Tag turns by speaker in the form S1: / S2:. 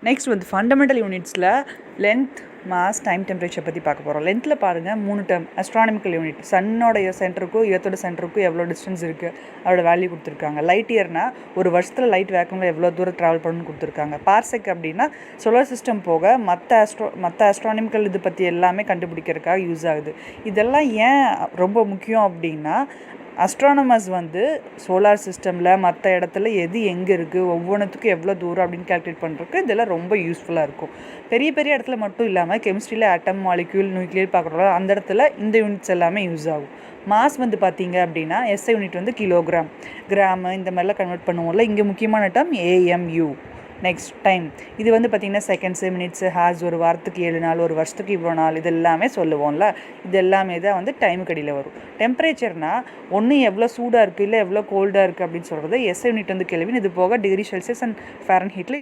S1: Next வந்து fundamental யூனிட்ஸில் length, mass, time, temperature பற்றி பார்க்க போகிறோம். லென்த்தில் பாருங்கள் 3 டேர்ம். அஸ்ட்ரானமிக்கல் யூனிட், சன்னோடைய சென்டருக்கும் எர்த்தோட சென்டருக்கும் எவ்வளோ டிஸ்டன்ஸ் இருக்குது அதோட வேல்யூ கொடுத்துருக்காங்க. லைட் இயர்னா ஒரு வருஷத்தில் லைட் வேக்கமில் எவ்வளோ தூரம் ட்ராவல் பண்ணணும்னு கொடுத்துருக்காங்க. பார்செக் அப்படின்னா சோலார் சிஸ்டம் போக மற்ற அஸ்ட்ரானமிக்கல் இது பற்றி எல்லாமே கண்டுபிடிக்கிறதுக்காக யூஸ் ஆகுது. இதெல்லாம் ஏன் ரொம்ப முக்கியம் அப்படின்னா, அஸ்ட்ரானமர்ஸ் வந்து சோலார் சிஸ்டமில் மற்ற இடத்துல எது எங்கே இருக்குது, ஒவ்வொன்றுத்துக்கும் எவ்வளோ தூரம் அப்படின்னு கால்குலேட் பண்ணுறதுக்கு இதெல்லாம் ரொம்ப யூஸ்ஃபுல்லாக இருக்கும். பெரிய பெரிய இடத்துல மட்டும் இல்லாமல் கெமிஸ்ட்ரியில் ஆட்டம், மாலிக்யூல், நியூக்ளியர் பார்க்குறோம், அந்த இடத்துல இந்த யூனிட்ஸ் எல்லாமே யூஸ் ஆகும். மாஸ் வந்து பார்த்திங்க அப்படின்னா எஸ்ஐ யூனிட் வந்து கிலோகிராம், கிராமு இந்த மாதிரிலாம் கன்வெர்ட் பண்ணுவோம்ல. இங்கே முக்கியமான டேர்ம் ஏஎம்யூ. நெக்ஸ்ட் டைம், இது வந்து பார்த்திங்கன்னா செகண்ட்ஸு, மினிட்ஸு, ஹார்ஸ், ஒரு வாரத்துக்கு 7 நாள், ஒரு வருஷத்துக்கு இவ்வளோ நாள், இது எல்லாமே சொல்லுவோம்ல. இது எல்லாமே தான் வந்து டைமுக்கு அடியில் வரும். டெம்பரேச்சர்னால் ஒன்று எவ்வளோ சூடாக இருக்குது இல்லை எவ்வளோ கோல்டாக இருக்குது அப்படின்னு சொல்கிறது. எஸ்ஐ யூனிட் வந்து கெல்வின், இது போக டிகிரி செல்சியஸ் அண்ட் ஃபாரன்ஹீட்டில்